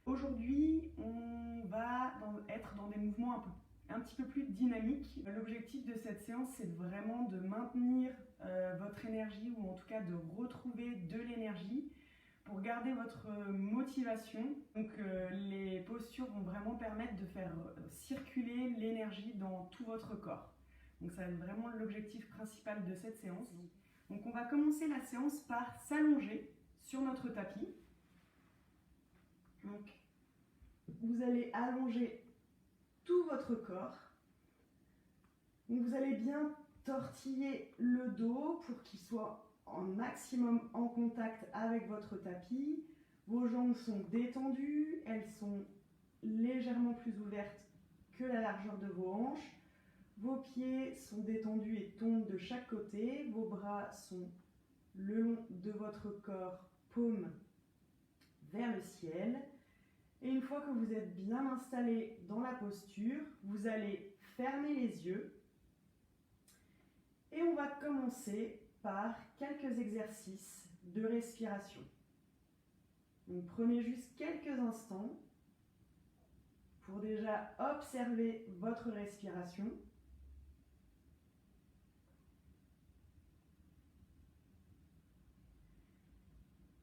Aujourd'hui, on va être dans des mouvements un petit peu plus dynamiques. L'objectif de cette séance, c'est vraiment de maintenir votre énergie, ou en tout cas de retrouver de l'énergie pour garder votre motivation. Donc les postures vont vraiment permettre de faire circuler l'énergie dans tout votre corps. Donc ça va être vraiment l'objectif principal de cette séance. Donc on va commencer la séance par s'allonger sur notre tapis. Donc vous allez allonger tout votre corps. Donc vous allez bien tortiller le dos pour qu'il soit en maximum en contact avec votre tapis. Vos jambes sont détendues, elles sont légèrement plus ouvertes que la largeur de vos hanches. Vos pieds sont détendus et tombent de chaque côté. Vos bras sont le long de votre corps, paume vers le ciel. Et une fois que vous êtes bien installé dans la posture, vous allez fermer les yeux. Et on va commencer par quelques exercices de respiration. Donc prenez juste quelques instants pour déjà observer votre respiration.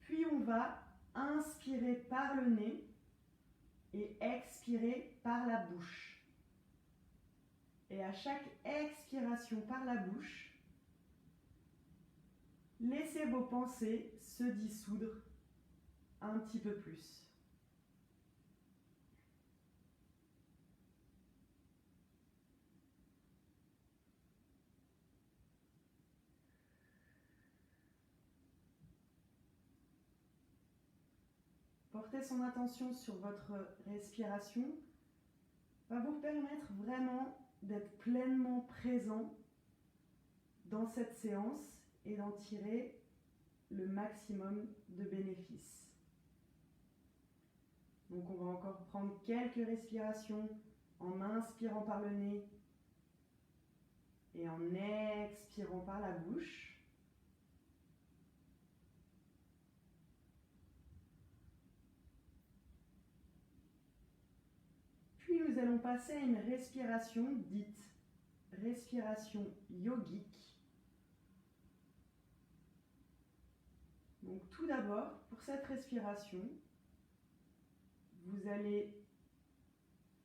Puis on va inspirer par le nez et expirer par la bouche. Et à chaque expiration par la bouche, laissez vos pensées se dissoudre un petit peu plus. Porter son attention sur votre respiration va vous permettre vraiment d'être pleinement présent dans cette séance et d'en tirer le maximum de bénéfices. Donc on va encore prendre quelques respirations en inspirant par le nez et en expirant par la bouche. Puis nous allons passer à une respiration dite respiration yogique. Donc tout d'abord, pour cette respiration, vous allez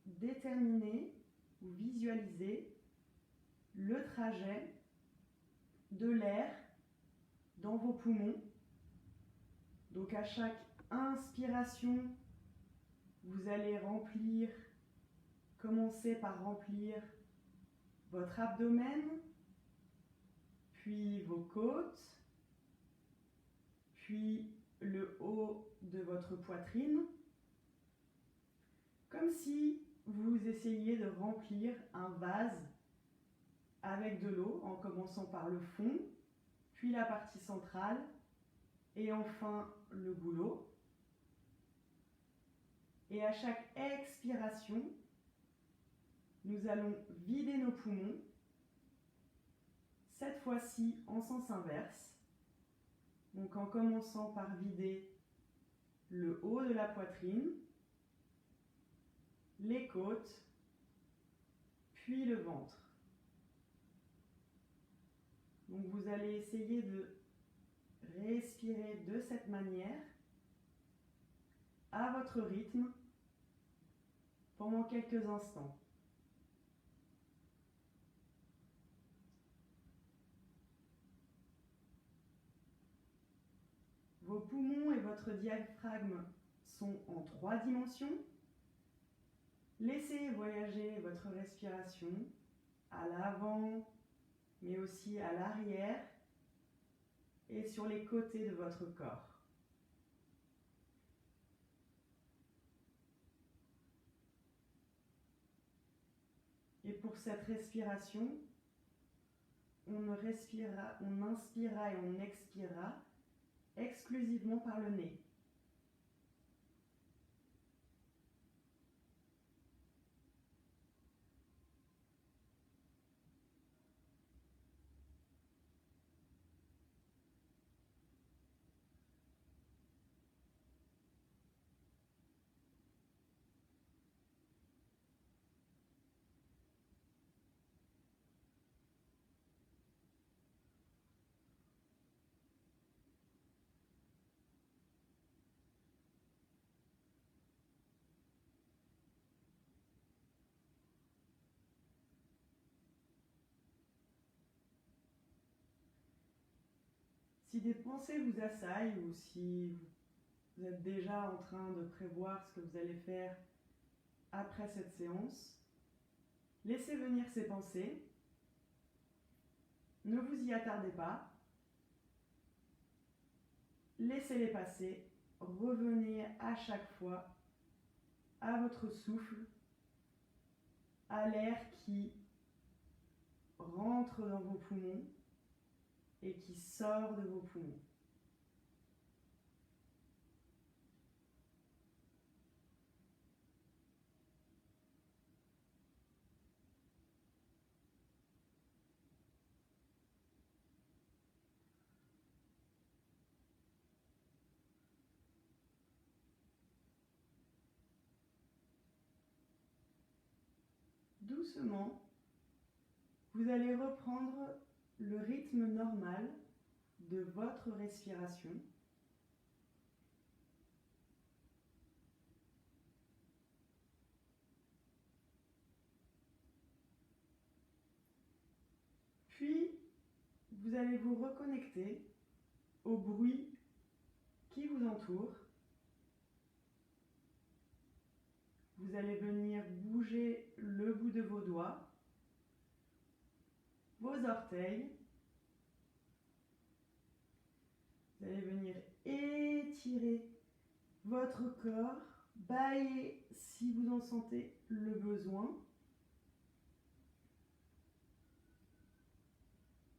déterminer ou visualiser le trajet de l'air dans vos poumons. Donc à chaque inspiration, vous allez commencer par remplir votre abdomen, puis vos côtes, puis le haut de votre poitrine, comme si vous essayiez de remplir un vase avec de l'eau, en commençant par le fond, puis la partie centrale, et enfin le goulot. Et à chaque expiration, nous allons vider nos poumons, cette fois-ci en sens inverse. Donc en commençant par vider le haut de la poitrine, les côtes, puis le ventre. Donc vous allez essayer de respirer de cette manière, à votre rythme, pendant quelques instants. Vos poumons et votre diaphragme sont en 3 dimensions. Laissez voyager votre respiration à l'avant, mais aussi à l'arrière et sur les côtés de votre corps. Et pour cette respiration, on inspirera et on expirera exclusivement par le nez. Si des pensées vous assaillent ou si vous êtes déjà en train de prévoir ce que vous allez faire après cette séance, laissez venir ces pensées. Ne vous y attardez pas. Laissez-les passer. Revenez à chaque fois à votre souffle, à l'air qui rentre dans vos poumons et qui sort de vos poumons. Doucement, vous allez reprendre le rythme normal de votre respiration. Puis, vous allez vous reconnecter au bruit qui vous entoure. Vous allez venir bouger le bout de vos doigts, vos orteils. Vous allez venir étirer votre corps, bâiller si vous en sentez le besoin.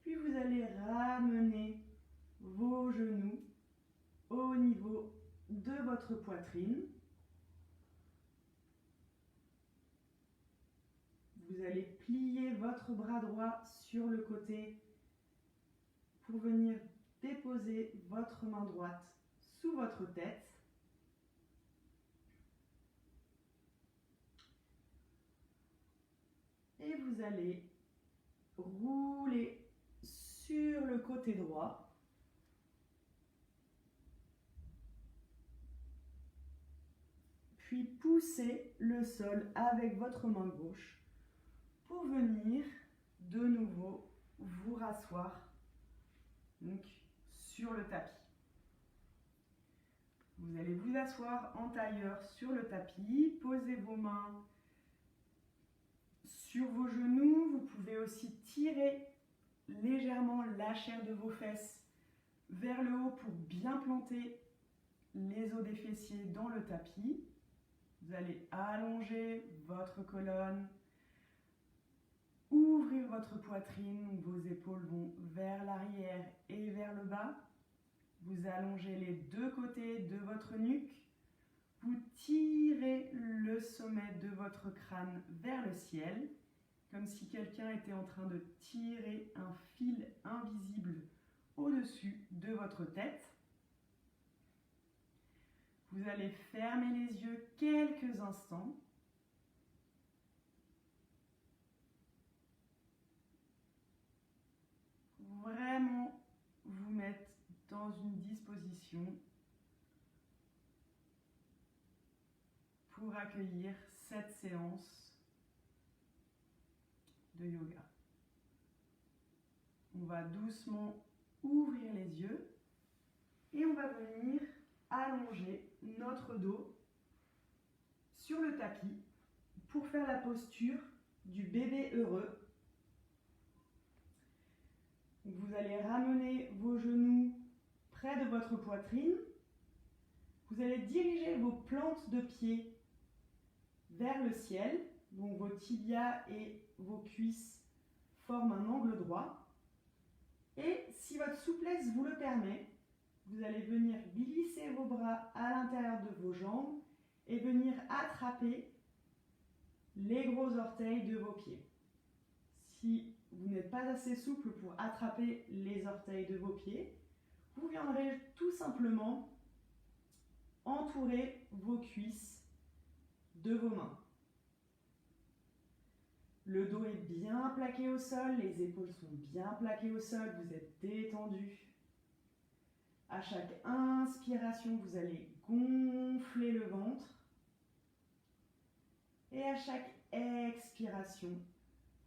Puis vous allez ramener vos genoux au niveau de votre poitrine. Vous allez plier votre bras droit sur le côté pour venir déposer votre main droite sous votre tête. Et vous allez rouler sur le côté droit. Puis pousser le sol avec votre main gauche pour venir de nouveau vous rasseoir donc, sur le tapis. Vous allez vous asseoir en tailleur sur le tapis, posez vos mains sur vos genoux. Vous pouvez aussi tirer légèrement la chair de vos fesses vers le haut pour bien planter les os des fessiers dans le tapis. Vous allez allonger votre colonne, ouvrir votre poitrine, vos épaules vont vers l'arrière et vers le bas. Vous allongez les deux côtés de votre nuque. Vous tirez le sommet de votre crâne vers le ciel, comme si quelqu'un était en train de tirer un fil invisible au-dessus de votre tête. Vous allez fermer les yeux quelques instants. Vraiment vous mettre dans une disposition pour accueillir cette séance de yoga. On va doucement ouvrir les yeux et on va venir allonger notre dos sur le tapis pour faire la posture du bébé heureux. Vous allez ramener vos genoux près de votre poitrine. Vous allez diriger vos plantes de pied vers le ciel. Donc vos tibias et vos cuisses forment un angle droit. Et si votre souplesse vous le permet, vous allez venir glisser vos bras à l'intérieur de vos jambes et venir attraper les gros orteils de vos pieds. Si vous n'êtes pas assez souple pour attraper les orteils de vos pieds, vous viendrez tout simplement entourer vos cuisses de vos mains. Le dos est bien plaqué au sol, les épaules sont bien plaquées au sol, vous êtes détendu. À chaque inspiration, vous allez gonfler le ventre. Et à chaque expiration,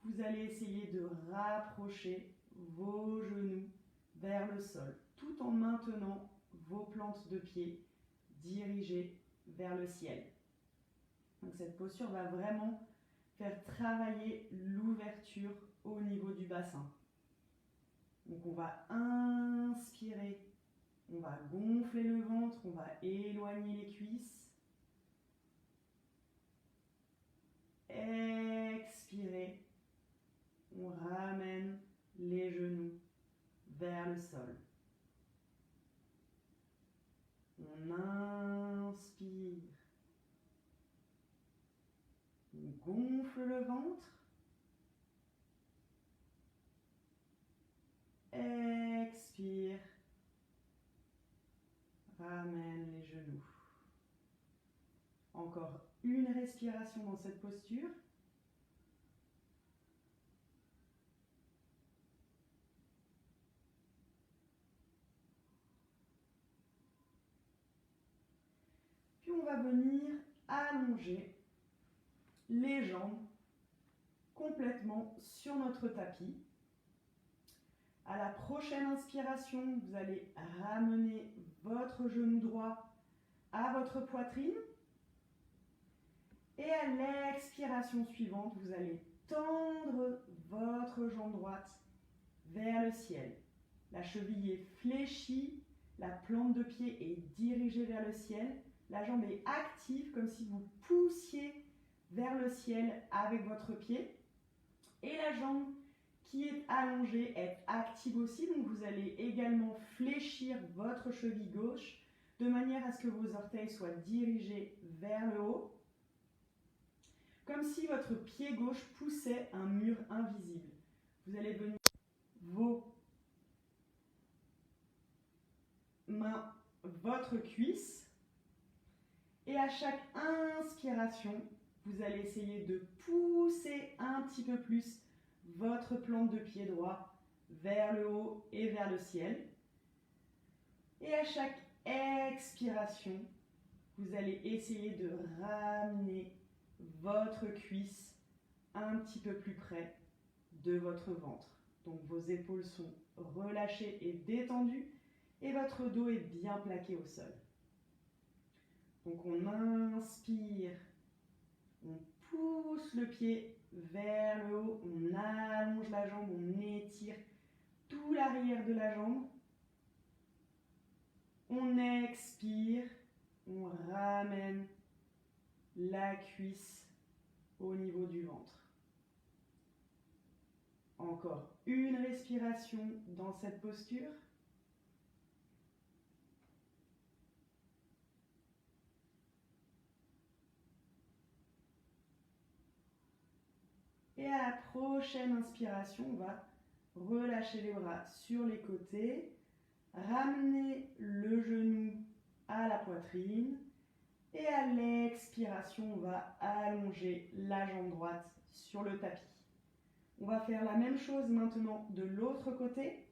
vous allez essayer de rapprocher vos genoux vers le sol, tout en maintenant vos plantes de pied dirigées vers le ciel. Donc cette posture va vraiment faire travailler l'ouverture au niveau du bassin. Donc on va inspirer, on va gonfler le ventre, on va éloigner les cuisses. Expirez, on ramène les genoux vers le sol. On inspire, on gonfle le ventre. Expire, ramène les genoux. Encore une respiration dans cette posture. Puis on va venir allonger les jambes complètement sur notre tapis. À la prochaine inspiration, vous allez ramener votre genou droit à votre poitrine. Et à l'expiration suivante, vous allez tendre votre jambe droite vers le ciel. La cheville est fléchie, la plante de pied est dirigée vers le ciel. La jambe est active comme si vous poussiez vers le ciel avec votre pied. Et la jambe qui est allongée est active aussi. Donc vous allez également fléchir votre cheville gauche de manière à ce que vos orteils soient dirigés vers le haut. Comme si votre pied gauche poussait un mur invisible. Vous allez venir vos mains, votre cuisse. Et à chaque inspiration, vous allez essayer de pousser un petit peu plus votre plante de pied droit vers le haut et vers le ciel. Et à chaque expiration, vous allez essayer de ramener votre cuisse un petit peu plus près de votre ventre. Donc vos épaules sont relâchées et détendues et votre dos est bien plaqué au sol. Donc on inspire, on pousse le pied vers le haut, on allonge la jambe, on étire tout l'arrière de la jambe. On expire, on ramène la cuisse au niveau du ventre. Encore une respiration dans cette posture. Et à la prochaine inspiration, on va relâcher les bras sur les côtés, ramener le genou à la poitrine. Et à l'expiration, on va allonger la jambe droite sur le tapis. On va faire la même chose maintenant de l'autre côté.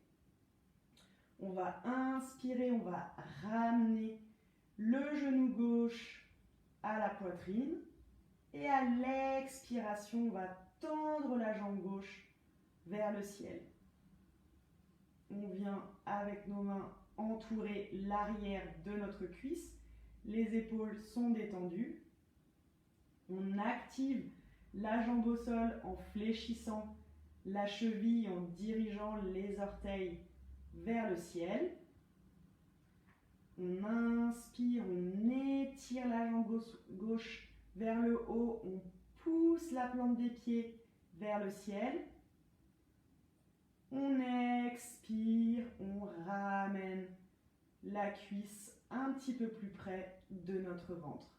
On va inspirer, on va ramener le genou gauche à la poitrine. Et à l'expiration, on va tendre la jambe gauche vers le ciel. On vient avec nos mains entourer l'arrière de notre cuisse. Les épaules sont détendues. On active la jambe au sol en fléchissant la cheville, en dirigeant les orteils vers le ciel. On inspire, on étire la jambe gauche vers le haut, on pousse la plante des pieds vers le ciel. On expire, on ramène la cuisse un petit peu plus près de notre ventre.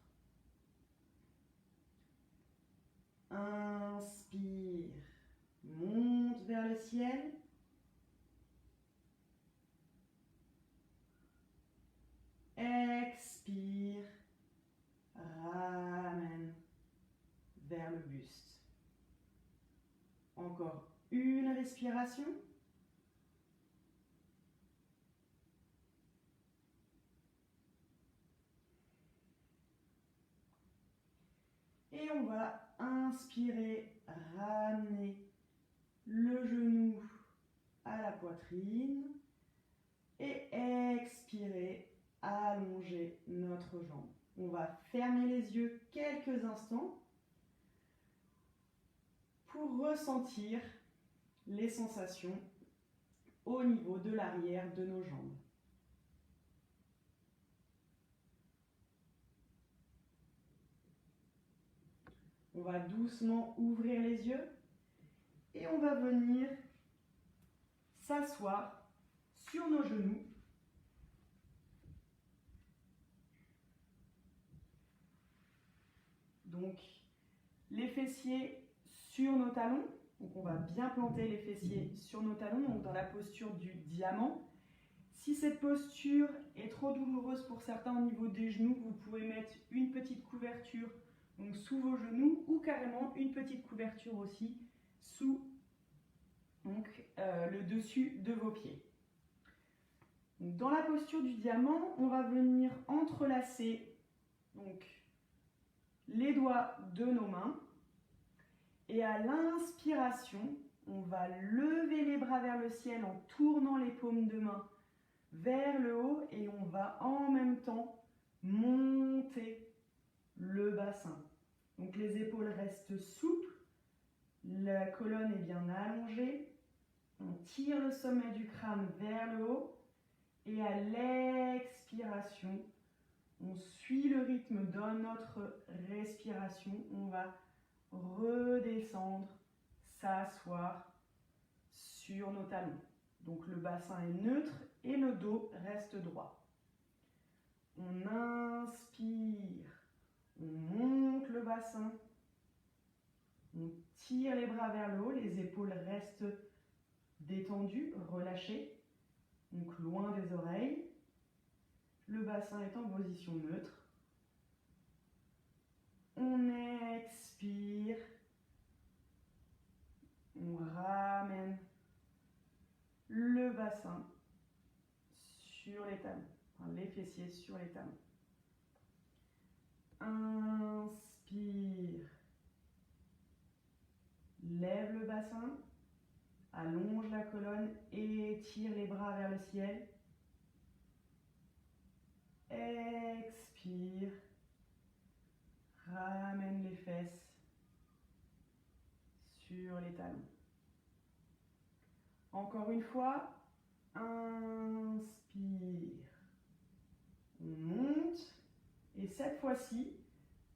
Inspire, monte vers le ciel. Expire, ramène vers le buste. Encore une respiration. Et on va inspirer, ramener le genou à la poitrine. Et expirez, allongez notre jambe. On va fermer les yeux quelques instants pour ressentir les sensations au niveau de l'arrière de nos jambes. On va doucement ouvrir les yeux et on va venir s'asseoir sur nos genoux. Donc, les fessiers sur nos talons. Donc, on va bien planter les fessiers sur nos talons, donc dans la posture du diamant. Si cette posture est trop douloureuse pour certains au niveau des genoux, vous pouvez mettre une petite couverture donc sous vos genoux ou carrément une petite couverture aussi sous le dessus de vos pieds. Donc, dans la posture du diamant, on va venir entrelacer donc, les doigts de nos mains et à l'inspiration, on va lever les bras vers le ciel en tournant les paumes de main vers le haut et on va en même temps monter le bassin. Donc les épaules restent souples, la colonne est bien allongée, on tire le sommet du crâne vers le haut et à l'expiration, on suit le rythme de notre respiration, on va redescendre, s'asseoir sur nos talons. Donc le bassin est neutre et le dos reste droit. On inspire, on monte le bassin, on tire les bras vers le haut, les épaules restent détendues, relâchées, donc loin des oreilles. Le bassin est en position neutre. On expire, on ramène le bassin sur les talons, enfin les fessiers sur les talons. Inspire, lève le bassin, allonge la colonne, étire les bras vers le ciel. Expire, ramène les fesses sur les talons. Encore une fois, inspire, on monte et cette fois-ci,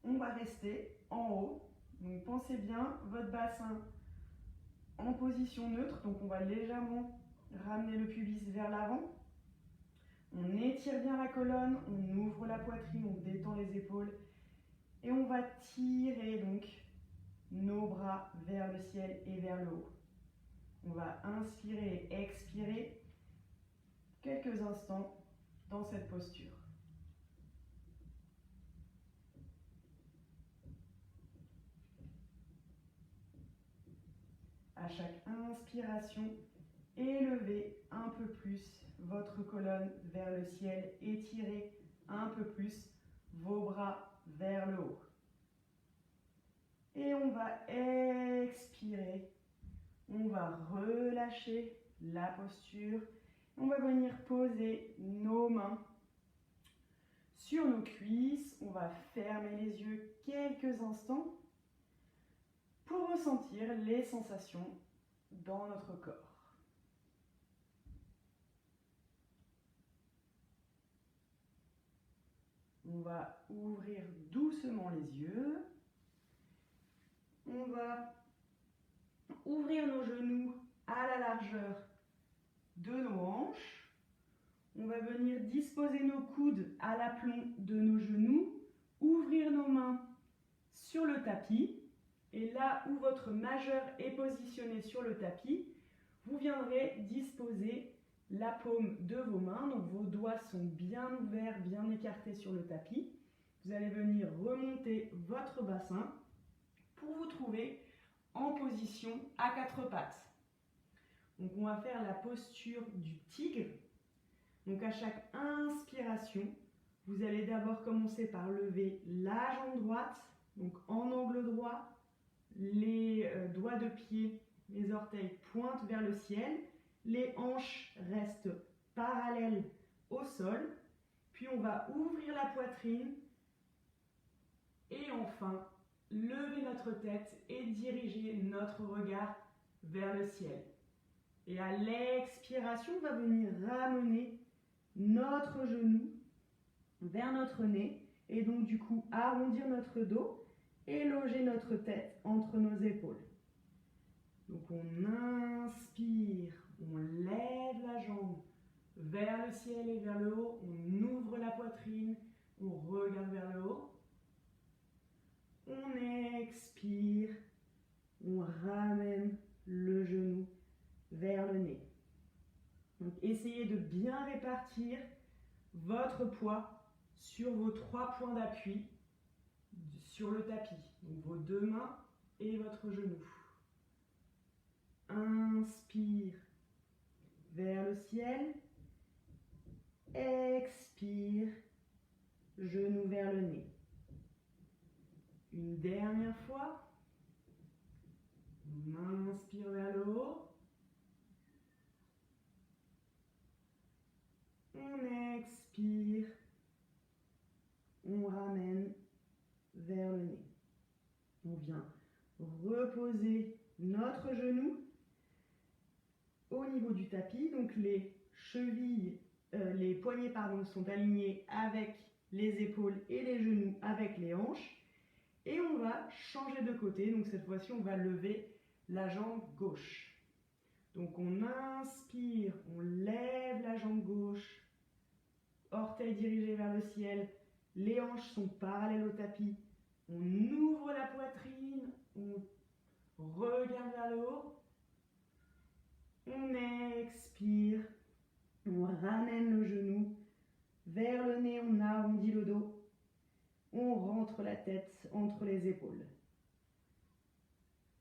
on va rester en haut. Donc pensez bien, votre bassin en position neutre, donc on va légèrement ramener le pubis vers l'avant. On étire bien la colonne, on ouvre la poitrine, on détend les épaules et on va tirer donc nos bras vers le ciel et vers le haut. On va inspirer et expirer quelques instants dans cette posture. À chaque inspiration, élevez un peu plus votre colonne vers le ciel, étirez un peu plus vos bras vers le haut. Et on va expirer, on va relâcher la posture, on va venir poser nos mains sur nos cuisses, on va fermer les yeux quelques instants pour ressentir les sensations dans notre corps. On va ouvrir doucement les yeux. On va ouvrir nos genoux à la largeur de nos hanches. On va venir disposer nos coudes à l'aplomb de nos genoux. Ouvrir nos mains sur le tapis. Et là où votre majeur est positionné sur le tapis, vous viendrez disposer la paume de vos mains. Donc vos doigts sont bien ouverts, bien écartés sur le tapis. Vous allez venir remonter votre bassin pour vous trouver en position à quatre pattes. Donc on va faire la posture du tigre. Donc à chaque inspiration, vous allez d'abord commencer par lever la jambe droite, donc en angle droit, les doigts de pied, les orteils pointent vers le ciel, les hanches restent parallèles au sol. Puis on va ouvrir la poitrine et enfin lever notre tête et diriger notre regard vers le ciel. Et à l'expiration, on va venir ramener notre genou vers notre nez et donc du coup arrondir notre dos et loger notre tête entre nos épaules. Donc on inspire, on lève la jambe vers le ciel et vers le haut, on ouvre la poitrine, on regarde vers le haut. On expire, on ramène le genou vers le nez. Donc essayez de bien répartir votre poids sur vos 3 points d'appui sur le tapis. Donc vos 2 mains et votre genou. Inspire vers le ciel. Expire, genou vers le nez. Une dernière fois. On inspire vers le haut. On expire. On ramène vers le nez. On vient reposer notre genou au niveau du tapis. Donc les chevilles, les poignets sont alignés avec les épaules et les genoux avec les hanches. Et on va changer de côté. Donc cette fois-ci, on va lever la jambe gauche. Donc on inspire, on lève la jambe gauche. Orteils dirigés vers le ciel. Les hanches sont parallèles au tapis. On ouvre la poitrine. On regarde vers le haut. On expire. On ramène le genou vers le nez. On arrondit le dos. On rentre la tête entre les épaules.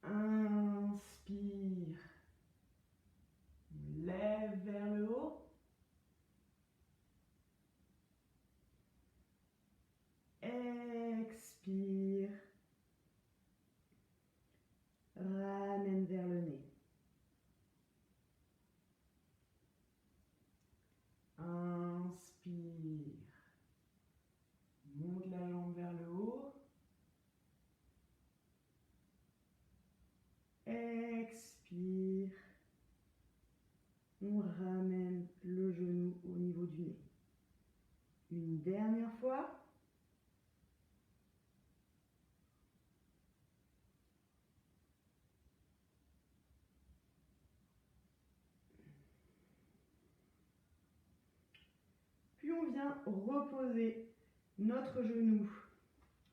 Inspire. On lève vers le haut. Expire. Ramène vers le nez. Inspire. Monte la jambe vers le haut. Expire. On ramène le genou au niveau du nez. Une dernière fois. Puis on vient reposer notre genou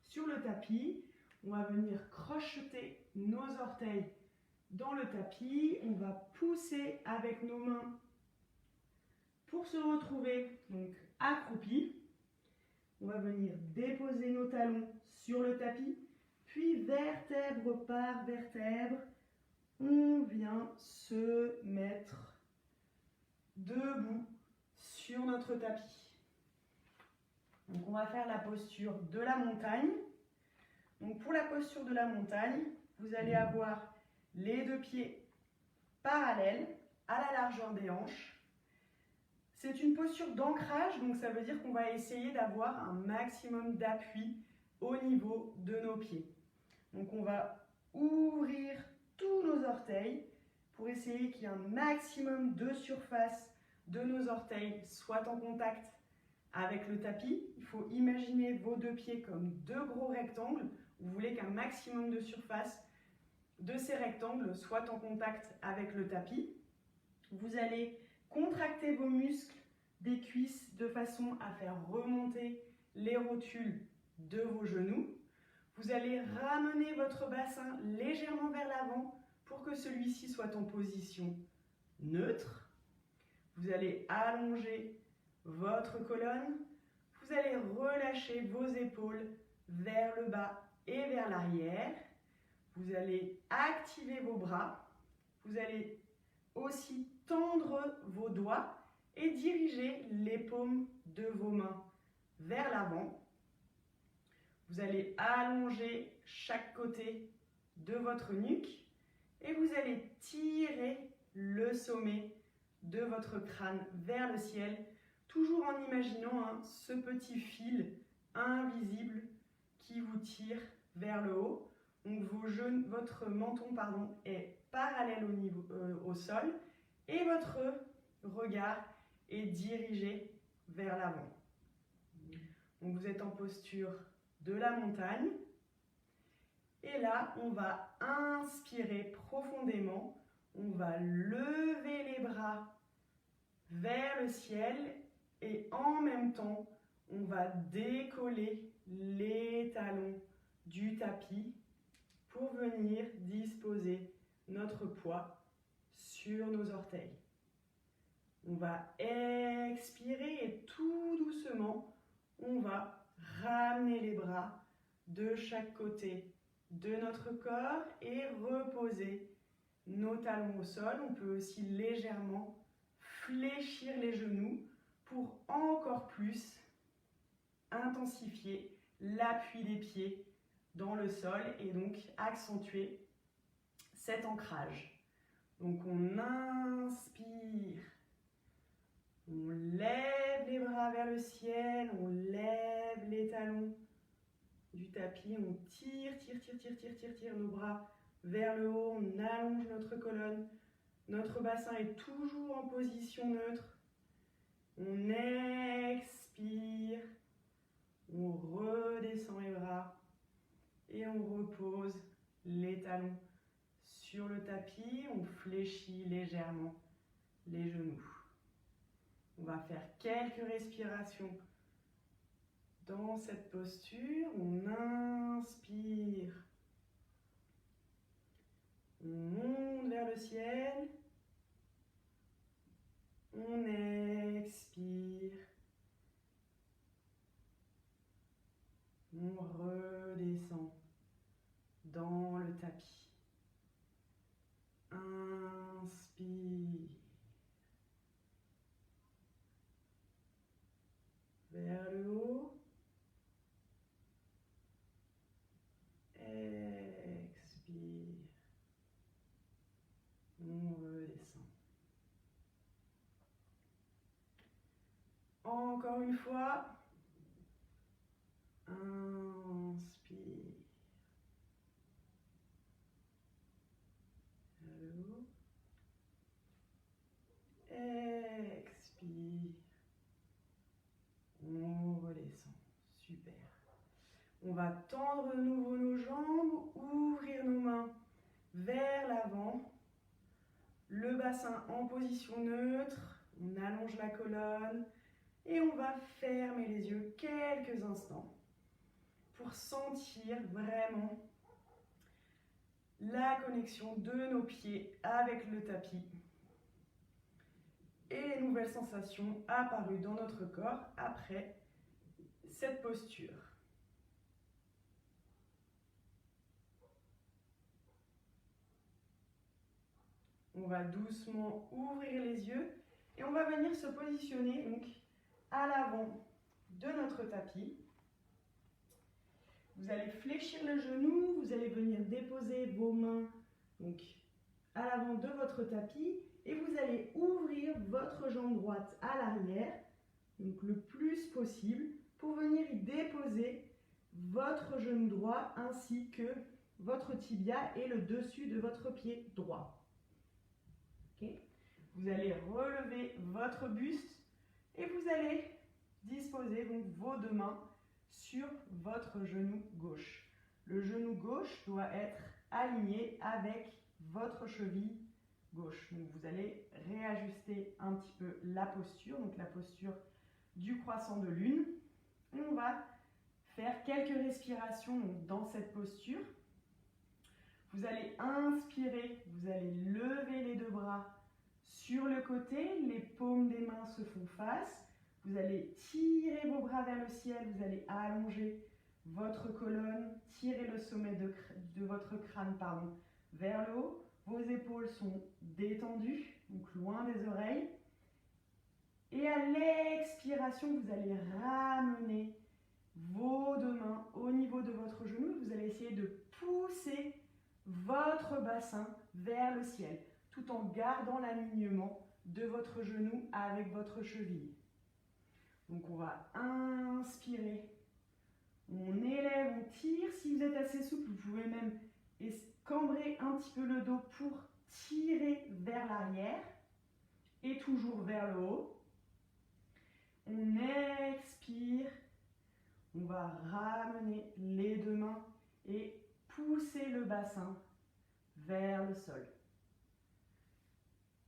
sur le tapis. On va venir crocheter nos orteils dans le tapis. On va pousser avec nos mains pour se retrouver donc accroupi. On va venir déposer nos talons sur le tapis. Puis vertèbre par vertèbre, on vient se mettre debout sur notre tapis. Donc on va faire la posture de la montagne. Donc pour la posture de la montagne, vous allez avoir les 2 pieds parallèles à la largeur des hanches. C'est une posture d'ancrage, donc ça veut dire qu'on va essayer d'avoir un maximum d'appui au niveau de nos pieds. Donc on va ouvrir tous nos orteils pour essayer qu'il y ait un maximum de surface de nos orteils soit en contact avec le tapis. Il faut imaginer vos 2 pieds comme 2 gros rectangles. Vous voulez qu'un maximum de surface de ces rectangles soit en contact avec le tapis. Vous allez contracter vos muscles des cuisses de façon à faire remonter les rotules de vos genoux. Vous allez ramener votre bassin légèrement vers l'avant pour que celui-ci soit en position neutre. Vous allez allonger votre colonne. Vous allez relâcher vos épaules vers le bas et vers l'arrière. Vous allez activer vos bras. Vous allez aussi tendre vos doigts et diriger les paumes de vos mains vers l'avant. Vous allez allonger chaque côté de votre nuque et vous allez tirer le sommet de votre crâne vers le ciel, toujours en imaginant ce petit fil invisible qui vous tire vers le haut. Donc votre menton est parallèle au sol et votre regard est dirigé vers l'avant. Donc vous êtes en posture de la montagne. Et là, on va inspirer profondément. On va lever les bras vers le ciel et en même temps, on va décoller les talons du tapis pour venir disposer notre poids sur nos orteils. On va expirer et tout doucement, on va ramener les bras de chaque côté de notre corps et reposer nos talons au sol. On peut aussi légèrement fléchir les genoux pour encore plus intensifier l'appui des pieds dans le sol et donc accentuer cet ancrage. Donc on inspire, on lève les bras vers le ciel, on lève les talons du tapis, on tire nos bras vers le haut, on allonge notre colonne, notre bassin est toujours en position neutre. On expire, on redescend les bras et on repose les talons sur le tapis, on fléchit légèrement les genoux. On va faire quelques respirations dans cette posture. On inspire, on monte vers le ciel, on expire, on redescend dans le tapis. Inspire vers le haut. Expire. On redescend. Encore une fois. Inspire. Vers le haut. Expire. On redescend. Super. On va tendre de nouveau nos jambes, ouvrir nos mains vers l'avant. Le bassin en position neutre. On allonge la colonne et on va fermer les yeux quelques instants pour sentir vraiment la connexion de nos pieds avec le tapis et les nouvelles sensations apparues dans notre corps après cette posture. On va doucement ouvrir les yeux et on va venir se positionner donc à l'avant de notre tapis. Vous allez fléchir le genou, vous allez venir déposer vos mains donc à l'avant de votre tapis et vous allez ouvrir votre jambe droite à l'arrière, donc le plus possible, pour venir y déposer votre genou droit ainsi que votre tibia et le dessus de votre pied droit. Okay. Vous allez relever votre buste et vous allez disposer donc vos deux mains sur votre genou gauche. Le genou gauche doit être aligné avec votre cheville gauche. Donc vous allez réajuster un petit peu la posture, donc la posture du croissant de lune. Et on va faire quelques respirations dans cette posture. Vous allez inspirer, vous allez lever les deux bras sur le côté, les paumes des mains se font face. Vous allez tirer vos bras vers le ciel, vous allez allonger votre colonne, tirer le sommet de votre crâne vers le haut. Vos épaules sont détendues, donc loin des oreilles. Et à l'expiration, vous allez ramener vos deux mains au niveau de votre genou. Vous allez essayer de pousser votre bassin vers le ciel, tout en gardant l'alignement de votre genou avec votre cheville. Donc on va inspirer, on élève, on tire. Si vous êtes assez souple, vous pouvez même cambrer un petit peu le dos pour tirer vers l'arrière et toujours vers le haut. On expire, on va ramener les deux mains et pousser le bassin vers le sol.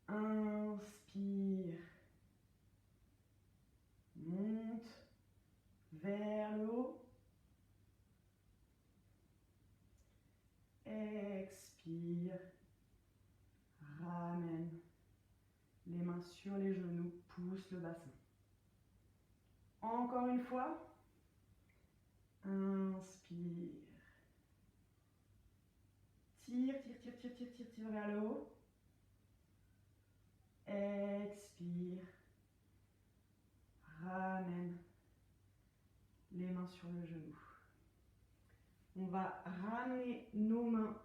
Inspire, monte vers le haut. Expire, ramène les mains sur les genoux, pousse le bassin. Encore une fois, inspire, tire, tire, tire, tire, tire, tire, tire vers le haut. Expire, ramène les mains sur le genou. On va ramener nos mains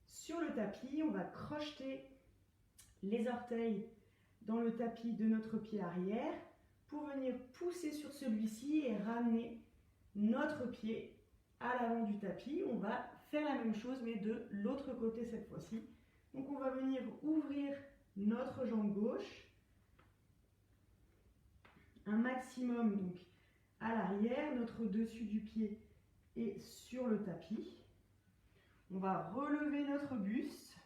sur le tapis, on va crocheter les orteils dans le tapis de notre pied arrière pour venir pousser sur celui-ci et ramener notre pied à l'avant du tapis. On va faire la même chose mais de l'autre côté cette fois-ci. Donc on va venir ouvrir notre jambe gauche un maximum donc à l'arrière, notre dessus du pied est sur le tapis. On va relever notre buste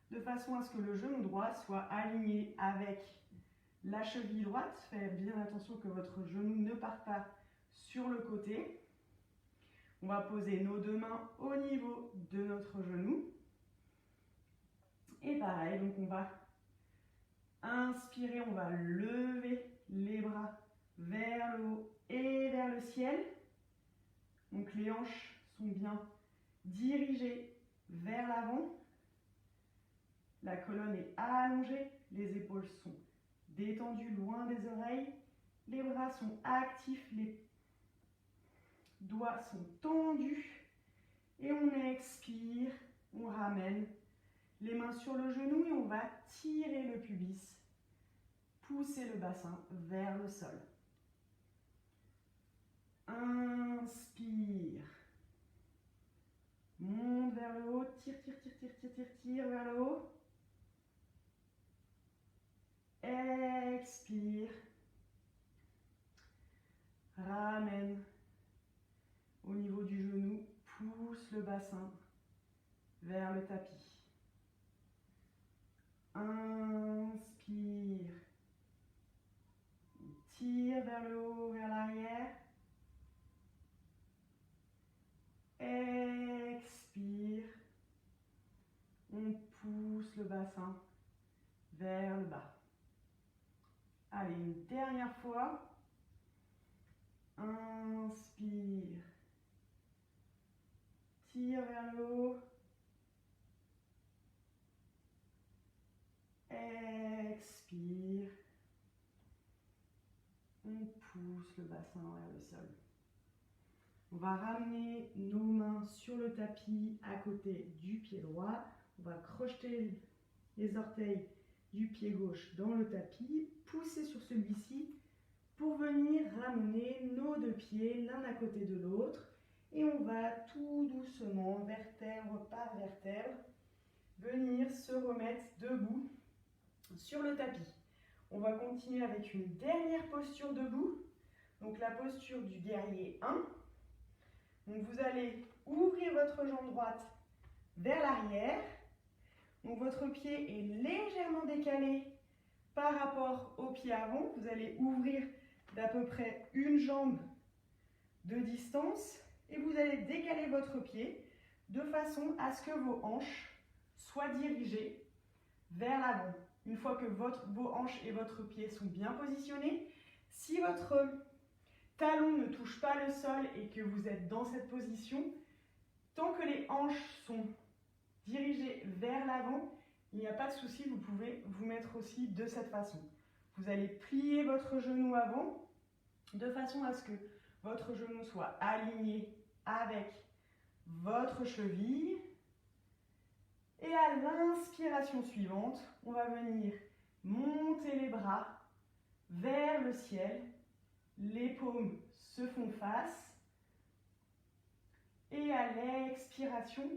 de façon à ce que le genou droit soit aligné avec la cheville droite. Faites bien attention que votre genou ne parte pas sur le côté. On va poser nos deux mains au niveau de notre genou. Et pareil, donc on va inspirer, on va lever les bras vers le haut et vers le ciel. Donc les hanches sont bien dirigées vers l'avant. La colonne est allongée, les épaules sont détendues loin des oreilles. Les bras sont actifs, les doigts sont tendus. Et on expire, on ramène les mains sur le genou et on va tirer le pubis, pousser le bassin vers le sol. Inspire, monte vers le haut, tire, tire, tire, tire, tire, tire, tire vers le haut. Expire, ramène au niveau du genou, pousse le bassin vers le tapis. Inspire, tire vers le haut, vers l'arrière. Expire, on pousse le bassin vers le bas. Allez, une dernière fois. Inspire, tire vers le haut. Expire, on pousse le bassin vers le sol. On va ramener nos mains sur le tapis à côté du pied droit. On va crocheter les orteils du pied gauche dans le tapis, pousser sur celui-ci pour venir ramener nos deux pieds l'un à côté de l'autre. Et on va tout doucement, vertèbre par vertèbre, venir se remettre debout sur le tapis. On va continuer avec une dernière posture debout, donc la posture du guerrier 1. Donc vous allez ouvrir votre jambe droite vers l'arrière. Donc votre pied est légèrement décalé par rapport au pied avant. Vous allez ouvrir d'à peu près une jambe de distance et vous allez décaler votre pied de façon à ce que vos hanches soient dirigées vers l'avant. Une fois que vos hanches et votre pied sont bien positionnés, si votre talon ne touche pas le sol et que vous êtes dans cette position, tant que les hanches sont dirigées vers l'avant, il n'y a pas de souci, vous pouvez vous mettre aussi de cette façon. Vous allez plier votre genou avant de façon à ce que votre genou soit aligné avec votre cheville. Et à l'inspiration suivante, on va venir Montez les bras vers le ciel. Les paumes se font face. Et à l'expiration,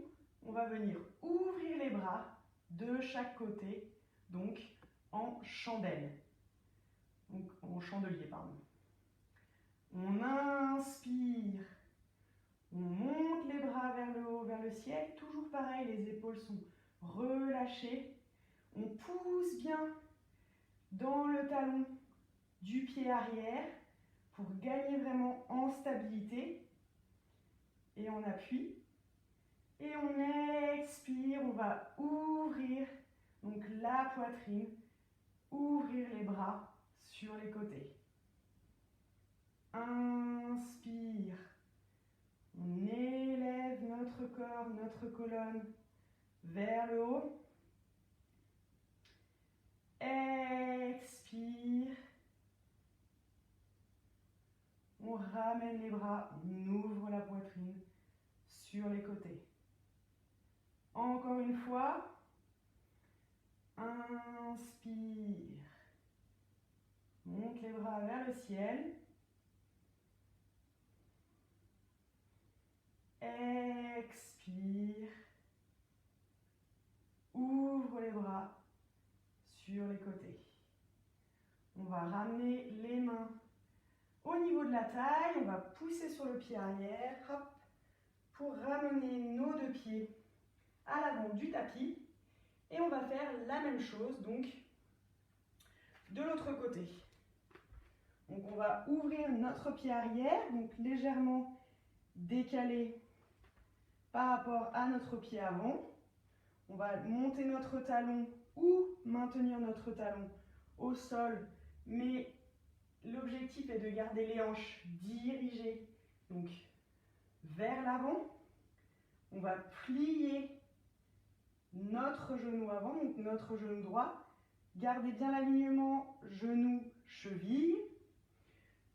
on va venir ouvrir les bras de chaque côté, donc en chandelle. Donc en chandelier, pardon. On inspire. On monte les bras vers le haut, vers le ciel. Toujours pareil, les épaules sont relâchées. On pousse bien dans le talon du pied arrière pour gagner vraiment en stabilité. Et on appuie. Et on expire, on va ouvrir donc la poitrine, ouvrir les bras sur les côtés. Inspire. On élève notre corps, notre colonne vers le haut. Expire. On ramène les bras, on ouvre la poitrine sur les côtés. Encore une fois. Inspire. Monte les bras vers le ciel. Expire. Ouvre les bras sur les côtés. On va ramener les mains au niveau de la taille. On va pousser sur le pied arrière. Hop, pour ramener nos deux pieds à l'avant du tapis. Et on va faire la même chose donc de l'autre côté. Donc on va ouvrir notre pied arrière, donc légèrement décalé par rapport à notre pied avant. On va monter notre talon ou maintenir notre talon au sol, mais l'objectif est de garder les hanches dirigées donc vers l'avant. On va plier notre genou avant, donc notre genou droit. Gardez bien l'alignement genou-cheville.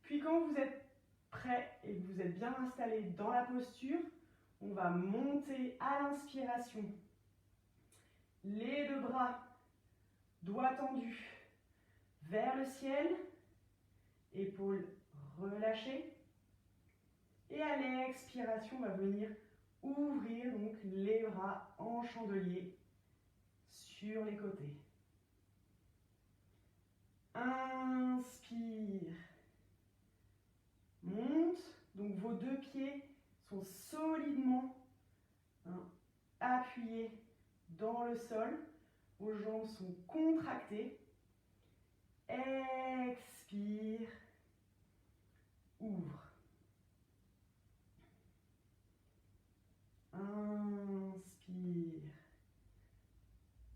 Puis quand vous êtes prêt et que vous êtes bien installé dans la posture, on va monter à l'inspiration. Les deux bras, doigts tendus vers le ciel, épaules relâchées. Et à l'expiration, on va venir ouvrir donc les bras en chandelier sur les côtés. Inspire. Monte. Donc vos deux pieds sont solidement appuyés dans le sol. Vos jambes sont contractées. Expire. Ouvre. Inspire.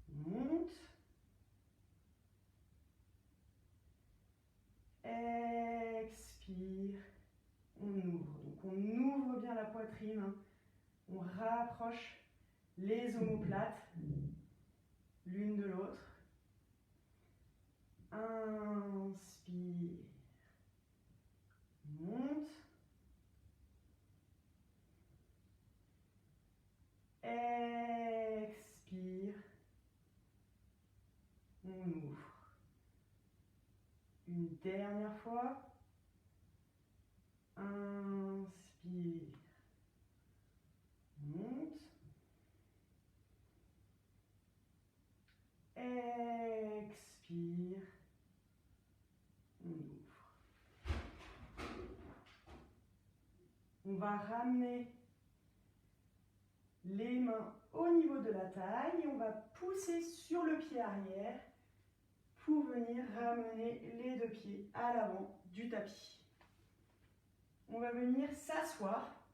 Monte. Expire. On ouvre. Donc on ouvre bien la poitrine. On rapproche les omoplates l'une de l'autre. Inspire. Monte. Expire. On ouvre. Une dernière fois. Inspire. Monte. Expire. On ouvre. On va ramener les mains au niveau de la taille et on va pousser sur le pied arrière pour venir ramener les deux pieds à l'avant du tapis. On va venir s'asseoir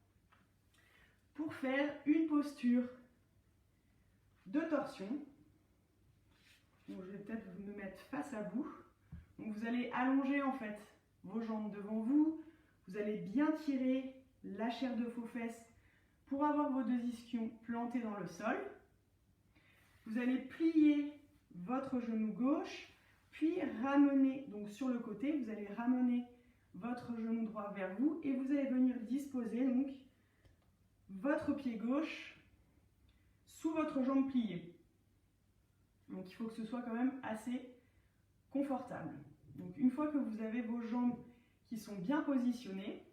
pour faire une posture de torsion. Bon, je vais peut-être me mettre face à vous. Donc vous allez allonger en fait vos jambes devant vous. Vous allez bien tirer la chair de vos fesses pour avoir vos deux ischions plantés dans le sol. Vous allez plier votre genou gauche, puis ramener, donc sur le côté, vous allez ramener votre genou droit vers vous et vous allez venir disposer donc votre pied gauche sous votre jambe pliée. Donc il faut que ce soit quand même assez confortable. Donc une fois que vous avez vos jambes qui sont bien positionnées,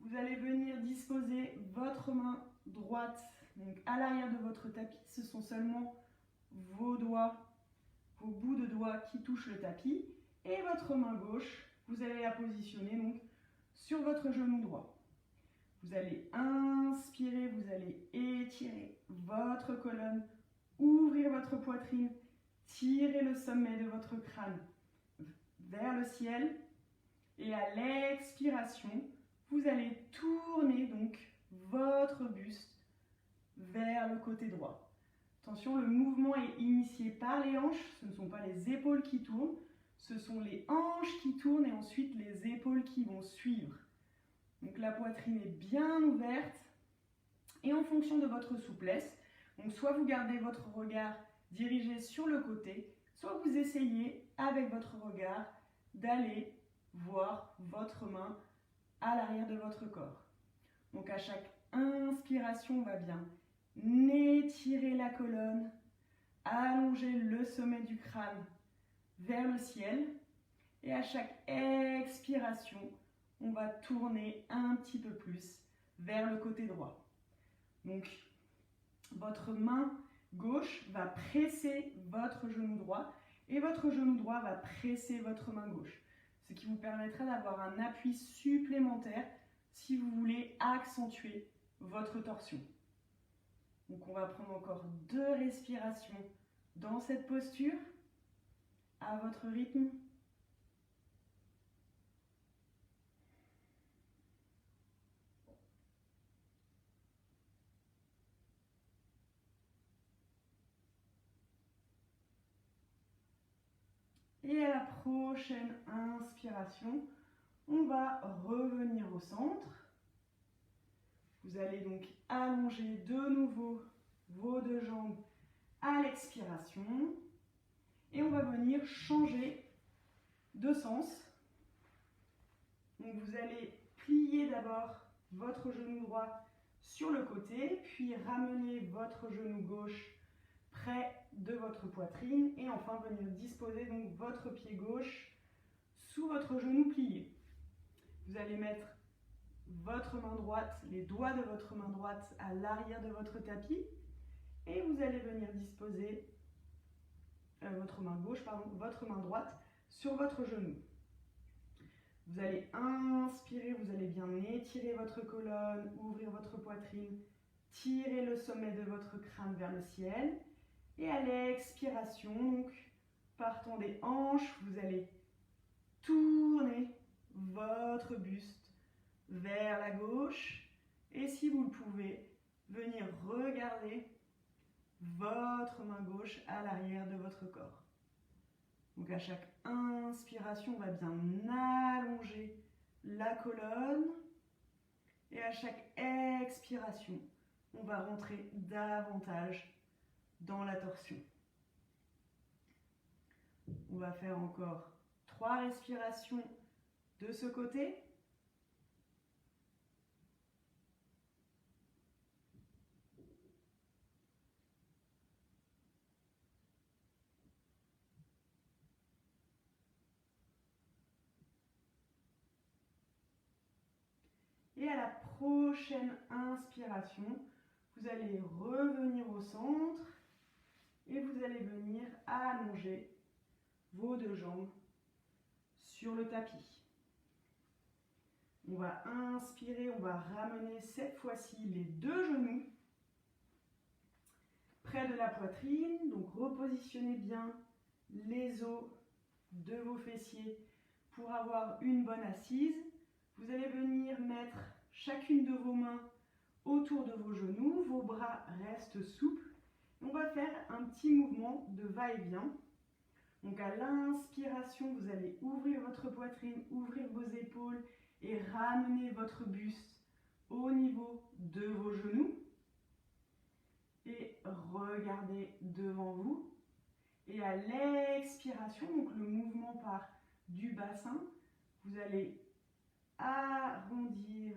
vous allez venir disposer votre main droite donc à l'arrière de votre tapis. Ce sont seulement vos doigts, vos bouts de doigts qui touchent le tapis. Et votre main gauche, vous allez la positionner donc sur votre genou droit. Vous allez inspirer, vous allez étirer votre colonne, ouvrir votre poitrine, tirer le sommet de votre crâne vers le ciel. Et à l'expiration, vous allez tourner donc votre buste vers le côté droit. Attention, le mouvement est initié par les hanches, ce ne sont pas les épaules qui tournent, ce sont les hanches qui tournent et ensuite les épaules qui vont suivre. Donc la poitrine est bien ouverte et en fonction de votre souplesse, donc soit vous gardez votre regard dirigé sur le côté, soit vous essayez avec votre regard d'aller voir votre main à l'arrière de votre corps. Donc à chaque inspiration, on va bien étirer la colonne, allonger le sommet du crâne vers le ciel. Et à chaque expiration, on va tourner un petit peu plus vers le côté droit. Donc votre main gauche va presser votre genou droit et votre genou droit va presser votre main gauche. Ce qui vous permettra d'avoir un appui supplémentaire si vous voulez accentuer votre torsion. Donc on va prendre encore 2 respirations dans cette posture, à votre rythme. Et à la prochaine inspiration, on va revenir au centre. Vous allez donc allonger de nouveau vos 2 jambes à l'expiration. Et on va venir changer de sens. Donc vous allez plier d'abord votre genou droit sur le côté, puis ramener votre genou gauche près de votre poitrine et enfin venir disposer donc votre pied gauche sous votre genou plié. Vous allez mettre votre main droite, les doigts de votre main droite à l'arrière de votre tapis et vous allez venir disposer votre main gauche, votre main droite sur votre genou. Vous allez inspirer, vous allez bien étirer votre colonne, ouvrir votre poitrine, tirer le sommet de votre crâne vers le ciel. Et à l'expiration, donc, partant des hanches, vous allez tourner votre buste vers la gauche. Et si vous le pouvez, venir regarder votre main gauche à l'arrière de votre corps. Donc à chaque inspiration, on va bien allonger la colonne. Et à chaque expiration, on va rentrer davantage dans la torsion. On va faire encore 3 respirations de ce côté. Et à la prochaine inspiration, vous allez revenir au centre et vous allez venir allonger vos 2 jambes sur le tapis. On va inspirer, on va ramener cette fois-ci les 2 genoux près de la poitrine. Donc repositionnez bien les os de vos fessiers pour avoir une bonne assise. Vous allez venir mettre chacune de vos mains autour de vos genoux, vos bras restent souples. On va faire un petit mouvement de va-et-vient. Donc à l'inspiration, vous allez ouvrir votre poitrine, ouvrir vos épaules et ramener votre buste au niveau de vos genoux. Et regardez devant vous. Et à l'expiration, donc le mouvement part du bassin, vous allez arrondir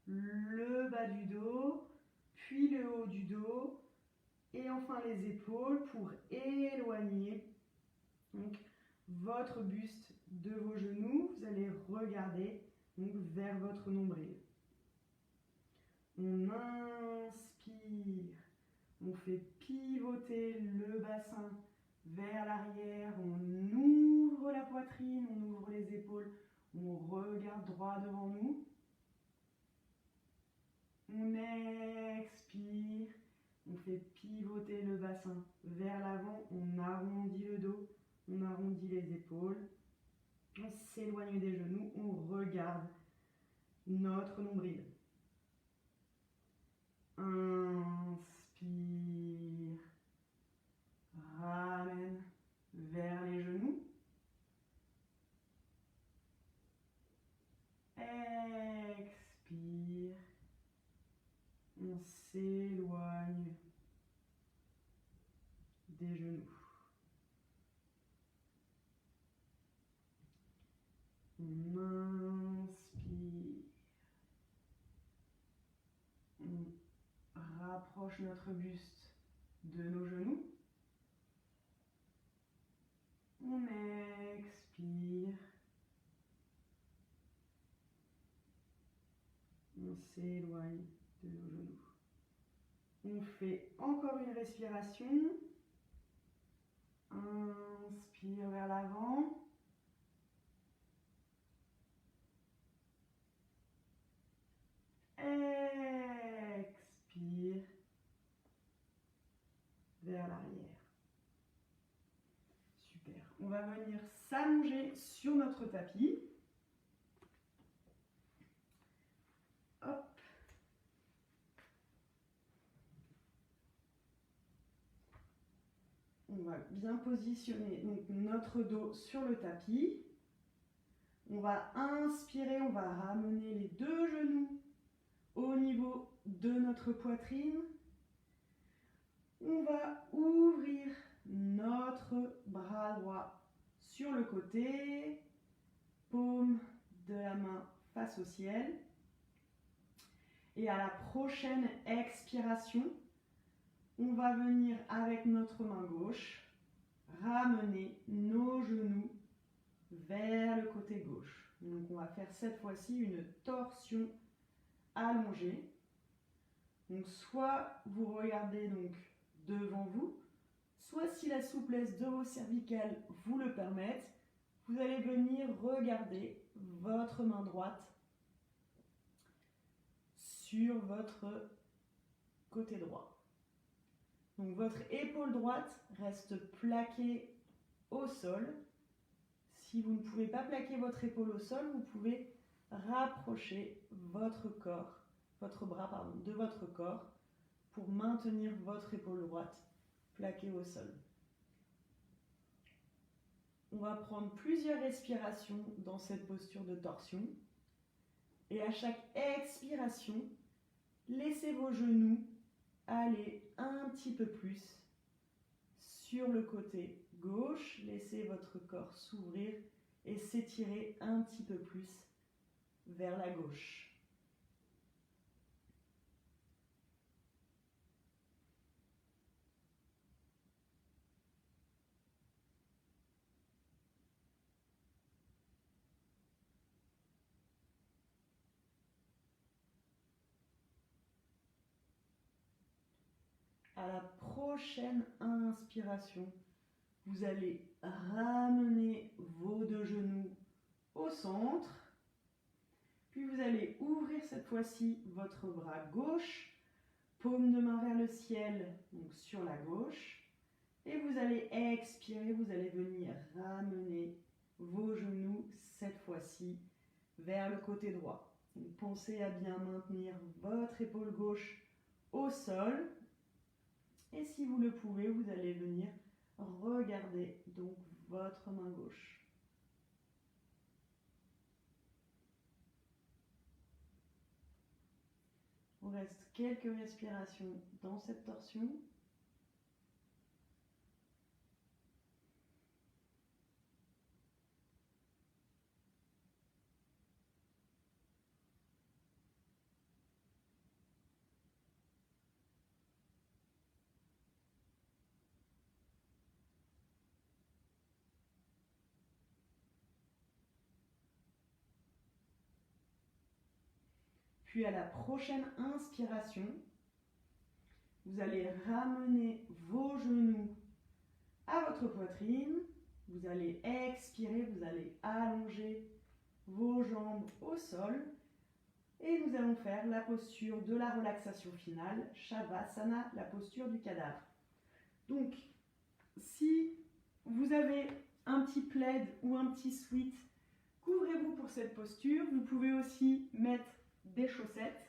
le bas du dos, puis le haut du dos, Et enfin les épaules pour éloigner donc, votre buste de vos genoux. Vous allez regarder donc, vers votre nombril. On inspire, on fait pivoter le bassin vers l'arrière, on ouvre la poitrine, on ouvre les épaules, on regarde droit devant nous. On expire, on fait pivoter le bassin vers l'avant, on arrondit le dos, on arrondit les épaules, on s'éloigne des genoux, on regarde notre nombril. Inspire, ramène vers les genoux. Expire, on s'éloigne des genoux. On inspire, on rapproche notre buste de nos genoux. On expire, on s'éloigne de nos genoux. On fait encore une respiration. Inspire vers l'avant. Expire vers l'arrière. Super. On va venir s'allonger sur notre tapis. Hop. On va bien positionner donc, notre dos sur le tapis. On va inspirer, on va ramener les deux genoux au niveau de notre poitrine. On va ouvrir notre bras droit sur le côté, paume de la main face au ciel. Et à la prochaine expiration, on va venir avec notre main gauche ramener nos genoux vers le côté gauche. Donc on va faire cette fois-ci une torsion allongée. Donc soit vous regardez donc devant vous, soit si la souplesse de vos cervicales vous le permette, vous allez venir regarder votre main droite sur votre côté droit. Donc votre épaule droite reste plaquée au sol. Si vous ne pouvez pas plaquer votre épaule au sol, vous pouvez rapprocher votre corps, votre bras de votre corps pour maintenir votre épaule droite plaquée au sol. On va prendre plusieurs respirations dans cette posture de torsion. Et à chaque expiration, laissez vos genoux aller un petit peu plus sur le côté gauche. Laissez votre corps s'ouvrir et s'étirer un petit peu plus vers la gauche. À la prochaine inspiration, vous allez ramener vos deux genoux au centre. Puis vous allez ouvrir cette fois-ci votre bras gauche, paume de main vers le ciel, donc sur la gauche. Et vous allez expirer, vous allez venir ramener vos genoux cette fois-ci vers le côté droit. Donc pensez à bien maintenir votre épaule gauche au sol. Et si vous le pouvez, vous allez venir regarder donc votre main gauche. On reste quelques respirations dans cette torsion. Puis à la prochaine inspiration, vous allez ramener vos genoux à votre poitrine. Vous allez expirer, vous allez allonger vos jambes au sol. Et nous allons faire la posture de la relaxation finale, Shavasana, la posture du cadavre. Donc, si vous avez un petit plaid ou un petit sweat, couvrez-vous pour cette posture. Vous pouvez aussi mettre des chaussettes.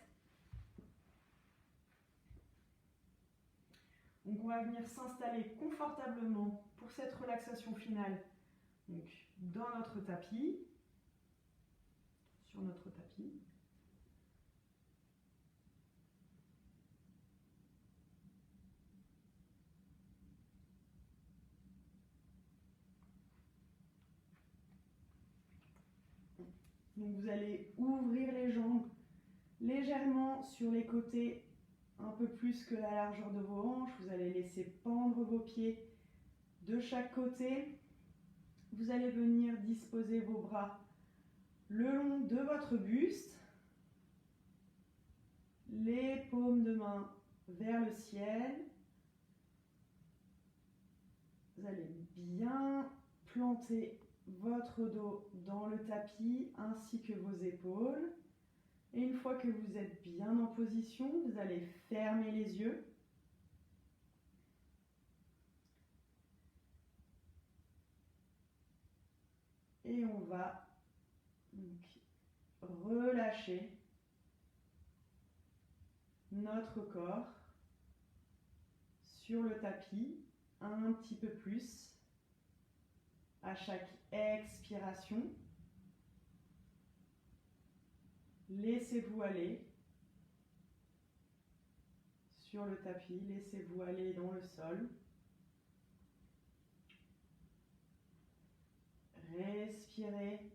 Donc on va venir s'installer confortablement pour cette relaxation finale. Donc dans notre tapis, sur notre tapis. Donc vous allez ouvrir les jambes légèrement sur les côtés, un peu plus que la largeur de vos hanches. Vous allez laisser pendre vos pieds de chaque côté. Vous allez venir disposer vos bras le long de votre buste. Les paumes de main vers le ciel. Vous allez bien planter votre dos dans le tapis ainsi que vos épaules. Et une fois que vous êtes bien en position, vous allez fermer les yeux. Et on va donc relâcher notre corps sur le tapis un petit peu plus à chaque expiration. Laissez-vous aller sur le tapis, laissez-vous aller dans le sol. Respirez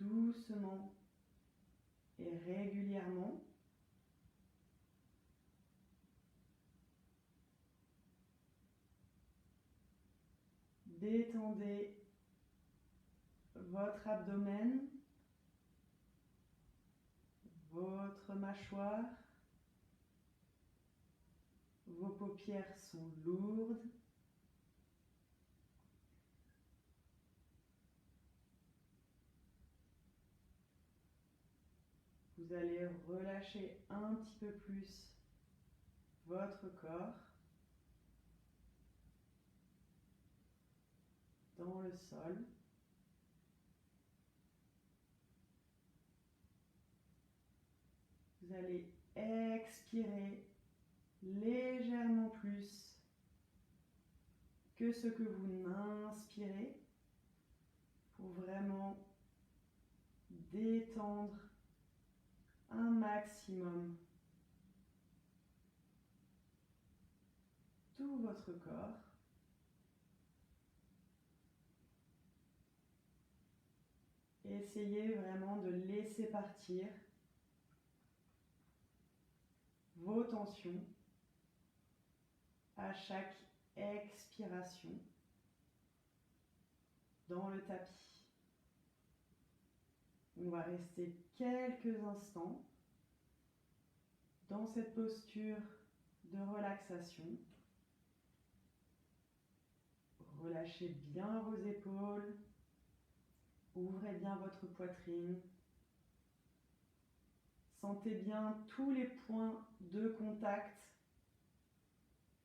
doucement et régulièrement. Détendez votre abdomen, votre mâchoire. Vos paupières sont lourdes. Vous allez relâcher un petit peu plus votre corps dans le sol. Vous allez expirer légèrement plus que ce que vous n'inspirez pour vraiment détendre un maximum tout votre corps. Essayez vraiment de laisser partir vos tensions à chaque expiration dans le tapis. On va rester quelques instants dans cette posture de relaxation. Relâchez bien vos épaules, ouvrez bien votre poitrine. Sentez bien tous les points de contact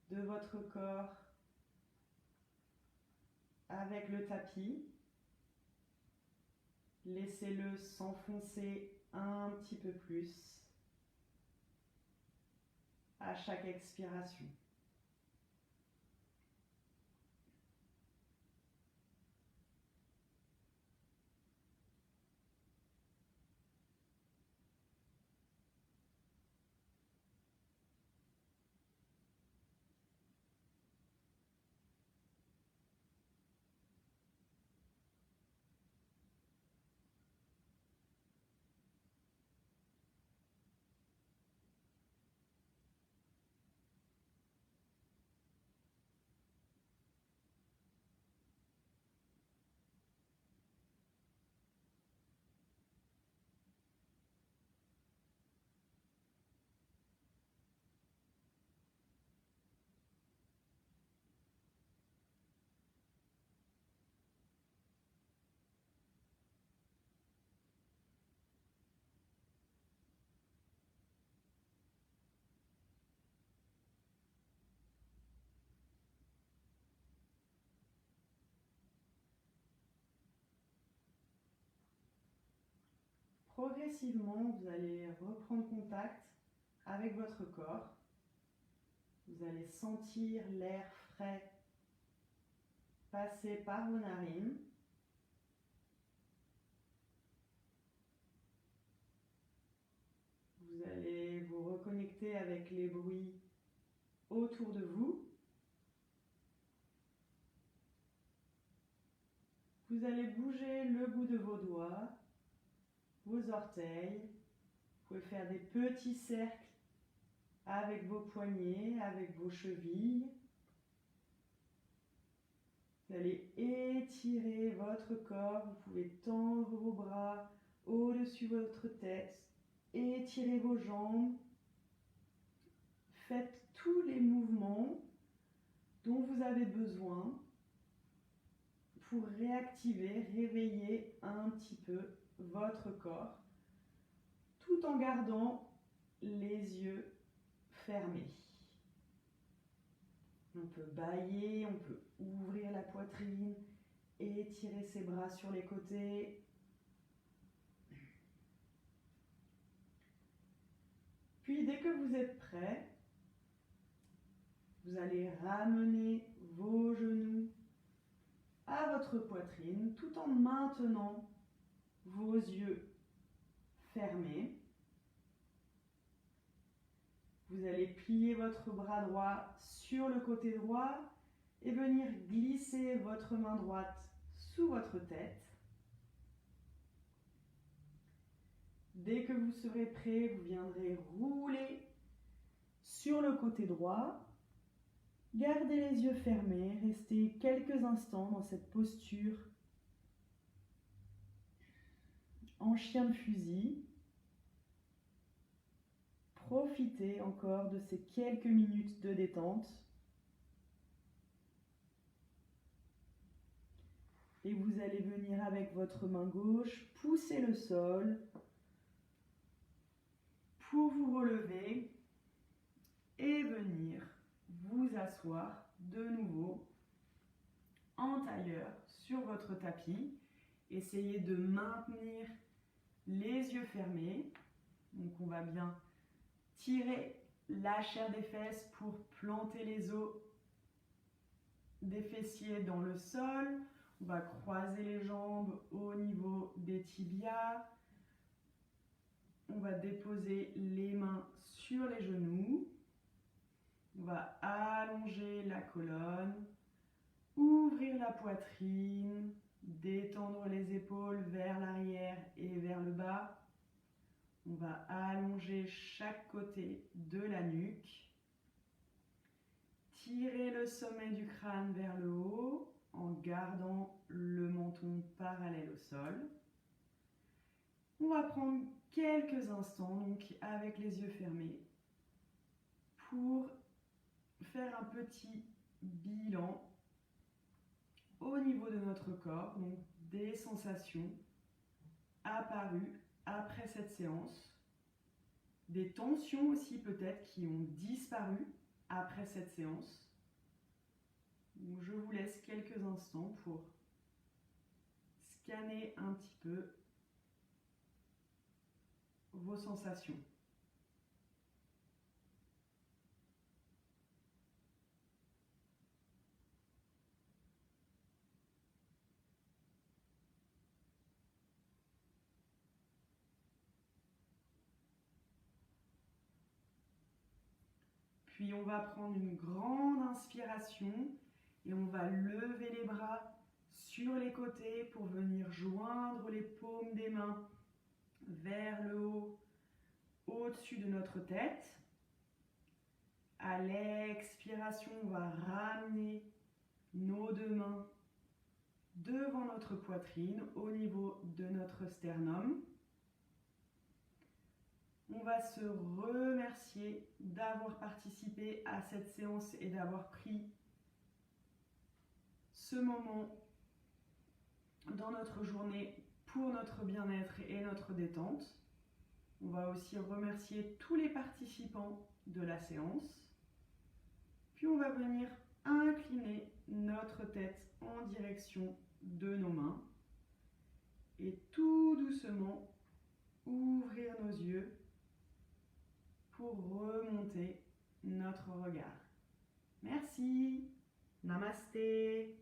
de votre corps avec le tapis. Laissez-le s'enfoncer un petit peu plus à chaque expiration. progressivement, vous allez reprendre contact avec votre corps. Vous allez sentir l'air frais passer par vos narines. Vous allez vous reconnecter avec les bruits autour de vous. Vous allez bouger le bout de vos doigts, vos orteils. Vous pouvez faire des petits cercles avec vos poignets, avec vos chevilles. Vous allez étirer votre corps. Vous pouvez tendre vos bras au-dessus de votre tête. Étirez vos jambes. Faites tous les mouvements dont vous avez besoin pour réactiver, réveiller un petit peu votre corps, tout en gardant les yeux fermés. On peut bâiller, on peut ouvrir la poitrine, étirer ses bras sur les côtés. Puis dès que vous êtes prêt, vous allez ramener vos genoux à votre poitrine tout en maintenant vos yeux fermés. Vous allez plier votre bras droit sur le côté droit et venir glisser votre main droite sous votre tête. Dès que vous serez prêt, vous viendrez rouler sur le côté droit. Gardez les yeux fermés, restez quelques instants dans cette posture en chien de fusil. Profitez encore de ces quelques minutes de détente. Et vous allez venir avec votre main gauche pousser le sol pour vous relever et venir vous asseoir de nouveau en tailleur sur votre tapis. Essayez de maintenir les yeux fermés. Donc on va bien tirer la chair des fesses pour planter les os des fessiers dans le sol. On va croiser les jambes au niveau des tibias. On va déposer les mains sur les genoux. On va allonger la colonne, ouvrir la poitrine, détendre les épaules vers l'arrière et vers le bas. On va allonger chaque côté de la nuque. Tirer le sommet du crâne vers le haut en gardant le menton parallèle au sol. On va prendre quelques instants donc avec les yeux fermés pour faire un petit bilan au niveau de notre corps, donc des sensations apparues après cette séance, des tensions aussi peut-être qui ont disparu après cette séance. Donc je vous laisse quelques instants pour scanner un petit peu vos sensations. Puis on va prendre une grande inspiration et on va lever les bras sur les côtés pour venir joindre les paumes des mains vers le haut, au-dessus de notre tête. À l'expiration, on va ramener nos deux mains devant notre poitrine, au niveau de notre sternum. On va se remercier d'avoir participé à cette séance et d'avoir pris ce moment dans notre journée pour notre bien-être et notre détente. On va aussi remercier tous les participants de la séance. Puis on va venir incliner notre tête en direction de nos mains. Et tout doucement, ouvrir nos yeux pour remonter notre regard. Merci. Namasté.